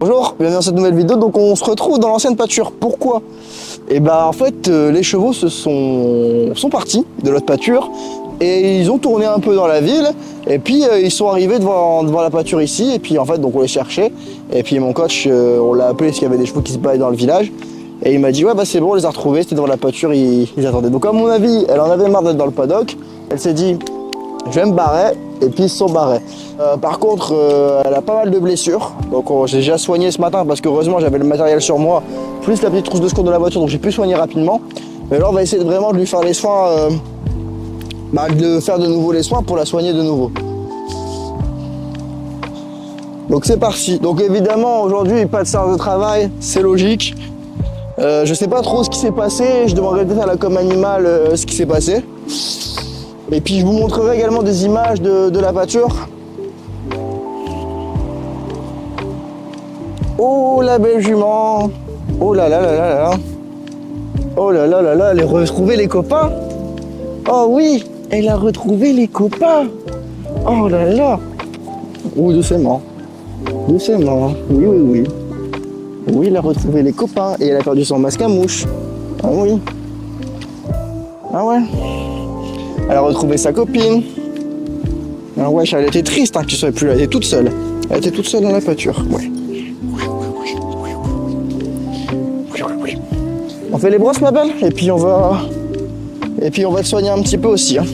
Bonjour, bienvenue dans cette nouvelle vidéo. Donc on se retrouve dans l'ancienne pâture. Pourquoi? Et bah en fait les chevaux sont partis de l'autre pâture et ils ont tourné un peu dans la ville et puis ils sont arrivés devant la pâture ici et puis en fait donc on les cherchait et puis mon coach on l'a appelé parce qu'il y avait des chevaux qui se balaient dans le village et il m'a dit ouais bah c'est bon, on les a retrouvés, c'était devant la pâture, ils attendaient. Donc à mon avis elle en avait marre d'être dans le paddock, elle s'est dit je vais me barrer et puis ils se sont barrés. Par contre elle a pas mal de blessures, donc j'ai déjà soigné ce matin parce qu'heureusement j'avais le matériel sur moi plus la petite trousse de secours de la voiture, donc j'ai pu soigner rapidement. Mais là on va essayer vraiment de lui faire les soins, de faire de nouveau les soins pour la soigner de nouveau. Donc c'est parti. Donc évidemment aujourd'hui pas de séance de travail, c'est logique. Je sais pas trop ce qui s'est passé, je demanderai peut-être à la com animale ce qui s'est passé. Et puis je vous montrerai également des images de la pâture. Oh la belle jument! Oh là là là là là! Oh là là là là, elle a retrouvé les copains! Oh oui, elle a retrouvé les copains! Oh là là! Oh doucement, doucement, oui oui oui. Oui, elle a retrouvé les copains et elle a perdu son masque à mouche. Ah oui. Ah ouais. Elle a retrouvé sa copine. Ah ouais, elle était triste hein, qu'il soit plus là, elle était toute seule. Elle était toute seule dans la pâture. Ouais. On fait les brosses ma belle et puis on va te soigner un petit peu aussi. Hein.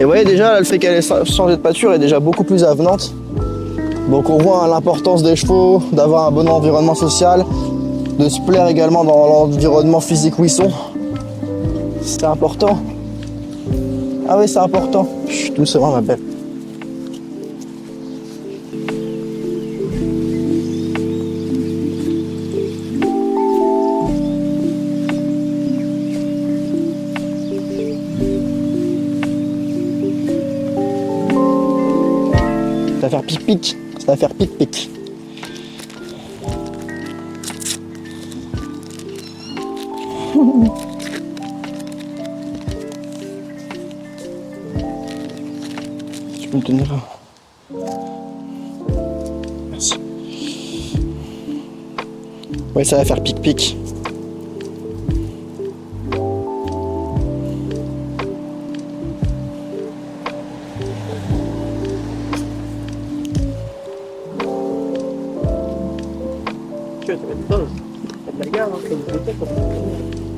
Et vous voyez déjà là, le fait qu'elle ait changé de pâture est déjà beaucoup plus avenante. Donc on voit hein, l'importance des chevaux, d'avoir un bon environnement social, de se plaire également dans l'environnement physique où ils sont. C'est important. Ah oui, c'est important. Chut, doucement ma belle. Ça va faire pic-pic. Ça va faire pic-pic. Tu peux me tenir là. Merci. Ouais, ça va faire pic-pic.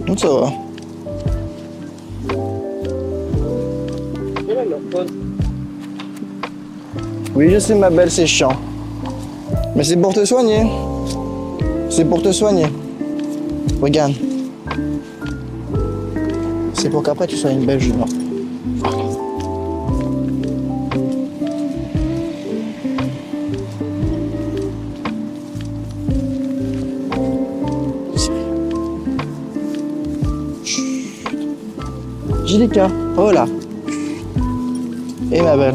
Donc ça va. Oui, je sais ma belle, c'est chiant. Mais c'est pour te soigner. C'est pour te soigner. Regarde. C'est pour qu'après tu sois une belle jument. Voilà. Jilika, oh là. Et ma belle.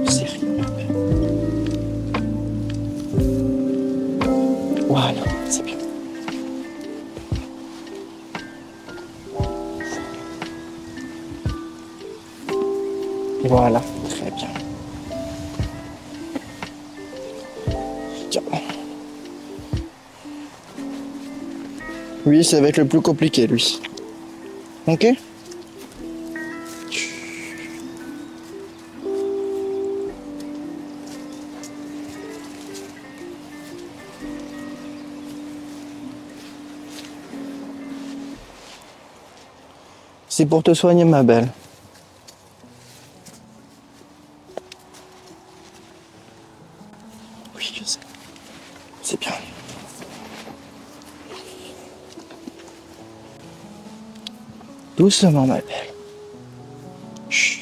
C'est rien, ma belle. Voilà, c'est bien. Voilà, très bien. Tiens. Oui, ça va être le plus compliqué, lui. Ok? C'est pour te soigner, ma belle. Oui, je sais. C'est bien. Doucement, ma belle. Chut.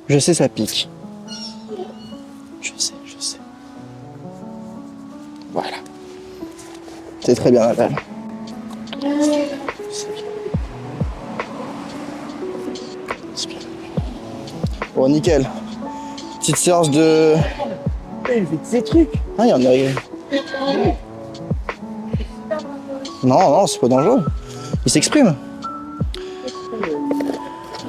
Je sais, ça pique. Je sais, je sais. Voilà. C'est très bien, ma belle. C'est bien. C'est bien. Bon, nickel. Petite séance de... Il fait ces trucs. Ah, il y en a... Non, non, c'est pas dangereux. Il s'exprime.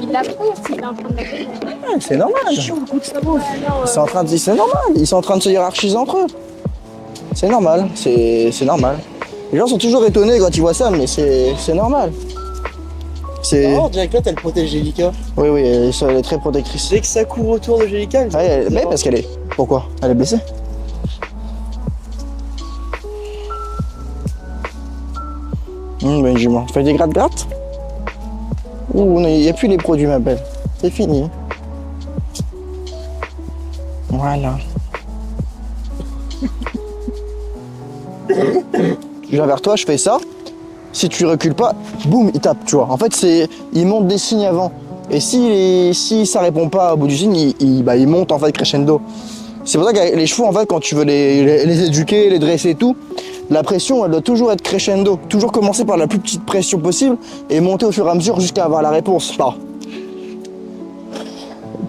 Il la peau s'il est en train de la peau. Ouais, c'est normal. Chaud, le coup de sabot. C'est normal. Ils sont en train de se hiérarchiser entre eux. C'est normal. C'est normal. Les gens sont toujours étonnés quand ils voient ça, mais c'est normal. C'est. Alors, direct là, t'as le protège Jellica. Oui, elle est très protectrice. Dès que ça court autour de Jellica, Mais parce qu'elle est. Pourquoi? Elle est blessée. Benjamin, fais des gratte-gratte. Ouh, il n'y a plus les produits, ma belle. C'est fini. Voilà. Je viens vers toi, je fais ça. Si tu recules pas, boum, il tape, tu vois. En fait, il monte des signes avant. Et si ça répond pas au bout du signe, il monte en fait crescendo. C'est pour ça que les chevaux, en fait, quand tu veux les éduquer, les dresser et tout, la pression, elle doit toujours être crescendo. Toujours commencer par la plus petite pression possible et monter au fur et à mesure jusqu'à avoir la réponse. Enfin,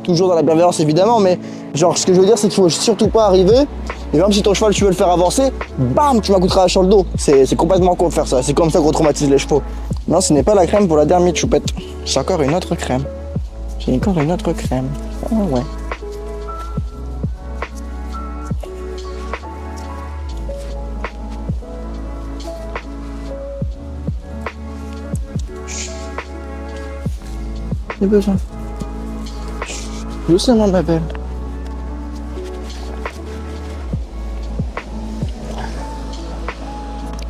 toujours dans la bienveillance, évidemment, mais genre, ce que je veux dire, c'est qu'il faut surtout pas arriver. Et même si ton cheval, tu veux le faire avancer, bam, tu m'accoutras sur le dos. C'est complètement con de faire ça. C'est comme ça qu'on traumatise les chevaux. Non, ce n'est pas la crème pour la dermite, choupette. C'est encore une autre crème. J'ai encore une autre crème. Ah ouais. J'ai besoin. Doucement, ma belle.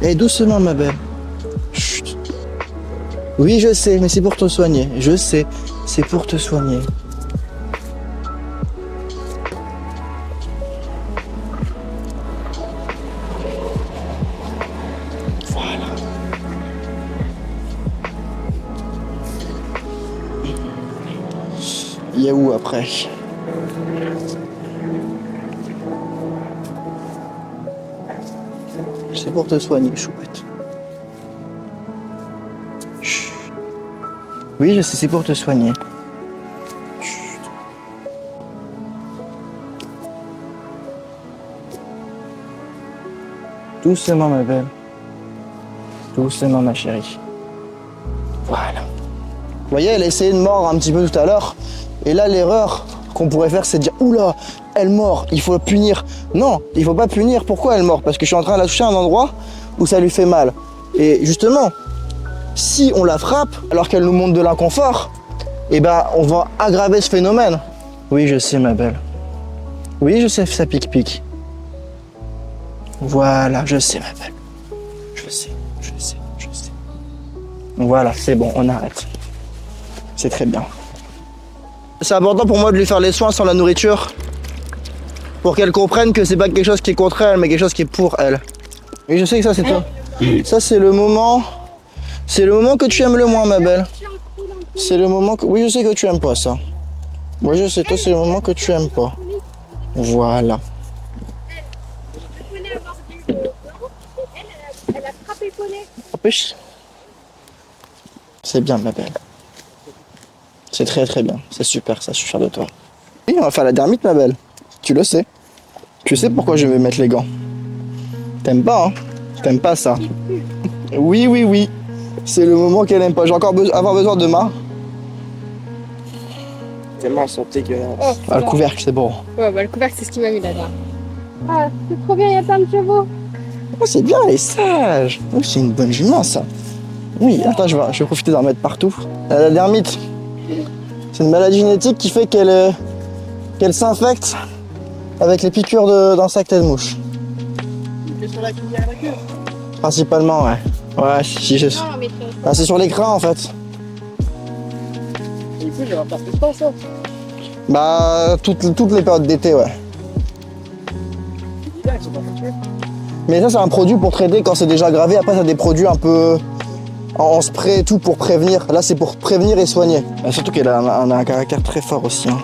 Eh, doucement, ma belle. Chut. Oui, je sais, mais c'est pour te soigner. Je sais, c'est pour te soigner. Voilà. Il y a où après? C'est pour te soigner, choupette. Chut. Oui, je sais, c'est pour te soigner. Chut. Doucement, ma belle. Doucement, ma chérie. Voilà. Vous voyez, elle a essayé de mordre un petit peu tout à l'heure. Et là, l'erreur qu'on pourrait faire, c'est de dire « Oula, elle mord, il faut la punir ». Non, il faut pas punir. Pourquoi elle mord? Parce que je suis en train de la toucher à un endroit où ça lui fait mal. Et justement, si on la frappe alors qu'elle nous montre de l'inconfort, eh ben, on va aggraver ce phénomène. Oui, je sais, ma belle. Oui, je sais, ça pique-pique. Voilà, je sais, ma belle. Je sais. Voilà, c'est bon, on arrête. C'est très bien. C'est important pour moi de lui faire les soins sans la nourriture. Pour qu'elle comprenne que c'est pas quelque chose qui est contre elle, mais quelque chose qui est pour elle. Et je sais que ça c'est toi. Ça c'est le moment. C'est le moment que tu aimes le moins, ma belle. C'est le moment que. Oui, je sais que tu aimes pas ça. Moi je sais, toi c'est le moment que tu aimes pas. Voilà. Elle a frappé le poney. Empêche. C'est bien, ma belle. C'est très très bien. C'est super, ça, je suis fier de toi. Oui, on va faire la dermite, ma belle. Tu le sais. Tu sais pourquoi je vais mettre les gants. T'aimes pas, hein? T'aimes pas ça. Oui. C'est le moment qu'elle aime pas. J'ai encore avoir besoin de ma. Tellement sont dégueulasses. Oh, Ah, le couvercle, c'est bon. Ouais, bah le couvercle, c'est ce qui m'a mis là-dedans. Ah, c'est trop bien, il y a plein de chevaux. Oh, c'est bien, elle est sage. Oh, c'est une bonne jument, ça. Oui, attends, je vais profiter d'en mettre partout. La dermite, c'est une maladie génétique qui fait qu'elle s'infecte avec les piqûres d'insectes et de mouches. C'est sur la cuillère à la queue. Principalement, ouais. Ouais, si, je... Non, mais Ah, c'est sur l'écran, en fait. Et du coup, j'aurais pas fait de temps, ça. Bah, toutes les périodes d'été, ouais. Là, ils sont pas fait tuer. Mais ça, c'est un produit pour traiter quand c'est déjà gravé. Après, ça a des produits un peu en spray et tout pour prévenir. Là, c'est pour prévenir et soigner. Et surtout qu'elle a un caractère très fort aussi. Hein.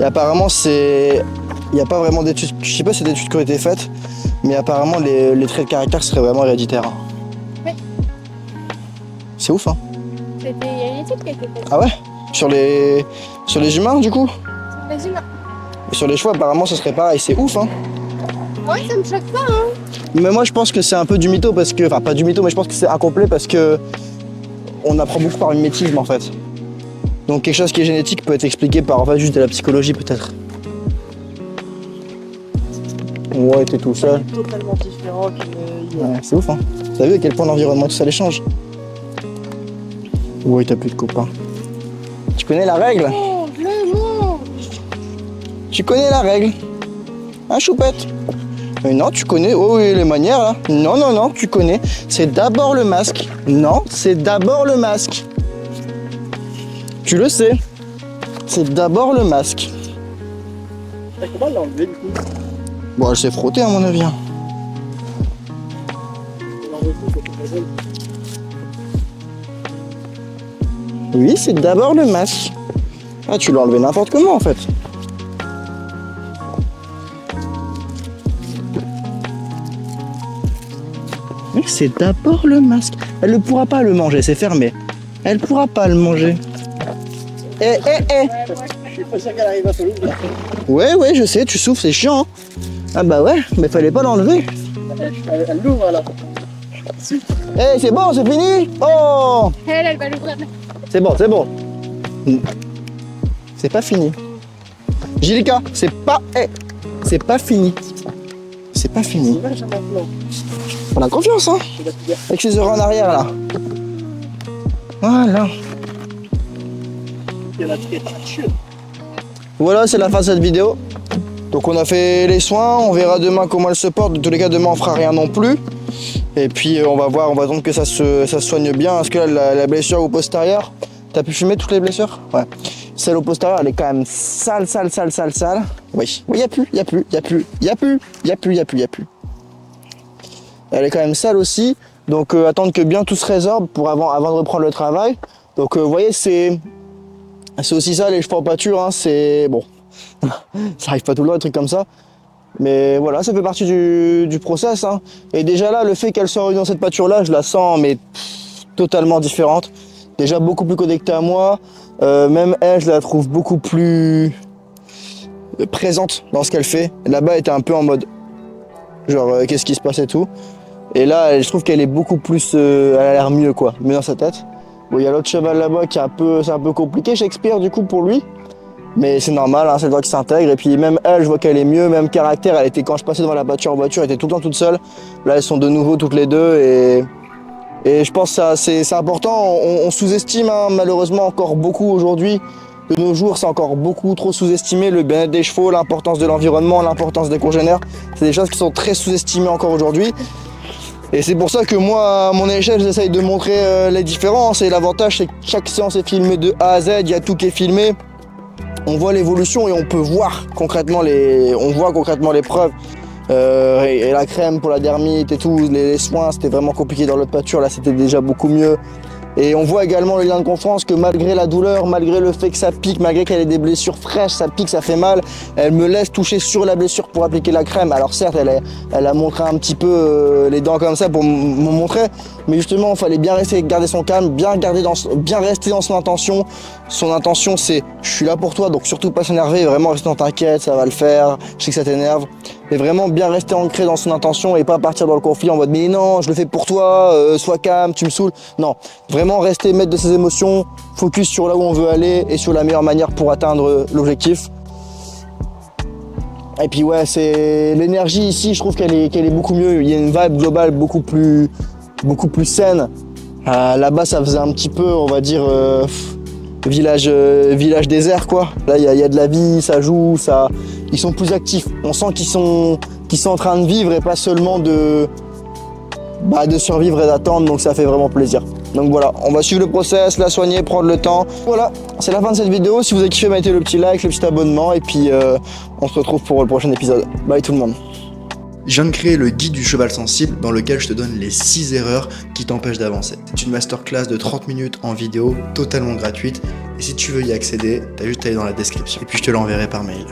Et apparemment, il n'y a pas vraiment d'études. Je sais pas si c'est d'études qui ont été faites, mais apparemment, les traits de caractère seraient vraiment héréditaires. Hein. Oui. C'est ouf, hein. il y a une étude qui a été faite. Ah ouais? Sur les humains, du coup? Sur les humains. Et sur les chevaux, apparemment, ce serait pareil. C'est ouf, hein. Ouais, ça me choque pas, hein. Mais moi je pense que c'est un peu du mytho parce que. Enfin pas du mytho mais je pense que c'est incomplet parce que on apprend beaucoup par mimétisme en fait. Donc quelque chose qui est génétique peut être expliqué par en fait juste de la psychologie peut-être. Ouais, t'es tout seul. Totalement différent Ouais, c'est ouf hein. T'as vu à quel point l'environnement tout ça les change? Ouais, t'as plus de copains. Tu connais la règle? Oh, le monde. Tu connais la règle? Hein, choupette? Mais non, tu connais. Oh oui, les manières là. Non, non, non, tu connais. C'est d'abord le masque. Non, c'est d'abord le masque. Tu le sais. C'est d'abord le masque. Comment l'enlever du coup? Bon, elle s'est frottée à mon avis. Hein. Oui, c'est d'abord le masque. Ah, tu l'as enlevé n'importe comment en fait. Oui, c'est d'abord le masque. Elle ne pourra pas le manger, c'est fermé. Elle pourra pas le manger. Eh. Je suis pas sûr qu'elle arrive à se l'ouvrir. Ouais, je sais, tu souffles, c'est chiant. Hein. Ah bah ouais, mais fallait pas l'enlever. Elle l'ouvre là. Eh, c'est bon, c'est fini. Oh, Elle va l'ouvrir. c'est bon. C'est pas fini. Jilika, c'est pas... Eh, c'est pas fini. C'est pas fini. Image maintenant. On a confiance, hein. Avec ses oreilles en arrière, là. Voilà. Il y a la température. Voilà, c'est la fin de cette vidéo. Donc on a fait les soins, on verra demain comment elle se porte. De tous les cas, demain on fera rien non plus. Et puis on va voir, on va attendre que ça se soigne bien. Parce que là, la blessure au postérieur, t'as pu filmer toutes les blessures? Ouais. Celle au postérieur, elle est quand même sale. Oui, y a plus. Elle est quand même sale aussi. Donc attendre que bien tout se résorbe pour avant de reprendre le travail. Donc vous voyez, c'est aussi ça les cheveux en pâture, hein, c'est bon. Ça arrive pas tout le temps, des trucs comme ça. Mais voilà, ça fait partie du process. Hein. Et déjà là, le fait qu'elle soit dans cette pâture-là, je la sens mais totalement différente. Déjà beaucoup plus connectée à moi. Même elle, je la trouve beaucoup plus présente dans ce qu'elle fait. Là-bas, elle était un peu en mode genre qu'est-ce qui se passe et tout. Et là, je trouve qu'elle est beaucoup plus... elle a l'air mieux quoi, mieux dans sa tête. Bon, il y a l'autre cheval là-bas qui est c'est un peu compliqué, Shakespeare du coup pour lui. Mais c'est normal, hein, c'est le droit qui s'intègre. Et puis même elle, je vois qu'elle est mieux, même caractère. Elle était, quand je passais devant la voiture en voiture, elle était tout le temps toute seule. Là, elles sont de nouveau toutes les deux. Et je pense que c'est important. On sous-estime hein, malheureusement encore beaucoup aujourd'hui. De nos jours, c'est encore beaucoup trop sous-estimé. Le bien-être des chevaux, l'importance de l'environnement, l'importance des congénères. C'est des choses qui sont très sous-estimées encore aujourd'hui. Et c'est pour ça que moi, à mon échelle, j'essaye de montrer les différences. Et l'avantage, c'est que chaque séance est filmée de A à Z. Il y a tout qui est filmé. On voit l'évolution et on peut voir concrètement les preuves. Et la crème pour la dermite et tout, les soins, c'était vraiment compliqué dans l'autre pâture. Là, c'était déjà beaucoup mieux. Et on voit également le lien de confiance que malgré la douleur, malgré le fait que ça pique, malgré qu'elle ait des blessures fraîches, ça pique, ça fait mal, elle me laisse toucher sur la blessure pour appliquer la crème. Alors certes, elle a montré un petit peu les dents comme ça pour me montrer, mais justement, il fallait bien garder son calme, bien rester dans son intention. Son intention, c'est je suis là pour toi, donc surtout pas s'énerver, vraiment rester dans t'inquiète, ça va le faire, je sais que ça t'énerve. Mais vraiment bien rester ancré dans son intention et pas partir dans le conflit en mode mais non, je le fais pour toi, sois calme, tu me saoules. Non, vraiment rester maître de ses émotions, focus sur là où on veut aller et sur la meilleure manière pour atteindre l'objectif. Et puis ouais, c'est l'énergie ici, je trouve qu'elle est beaucoup mieux. Il y a une vibe globale beaucoup plus saine. Là-bas, ça faisait un petit peu, on va dire, village désert quoi. Là, il y a de la vie, ça joue, ils sont plus actifs. On sent qu'ils sont en train de vivre et pas seulement de survivre et d'attendre. Donc ça fait vraiment plaisir. Donc voilà, on va suivre le process, la soigner, prendre le temps. Voilà, c'est la fin de cette vidéo. Si vous avez kiffé, mettez le petit like, le petit abonnement et puis on se retrouve pour le prochain épisode. Bye tout le monde. Je viens de créer le guide du cheval sensible dans lequel je te donne les 6 erreurs qui t'empêchent d'avancer. C'est une masterclass de 30 minutes en vidéo, totalement gratuite. Et si tu veux y accéder, t'as juste à aller dans la description. Et puis je te l'enverrai par mail.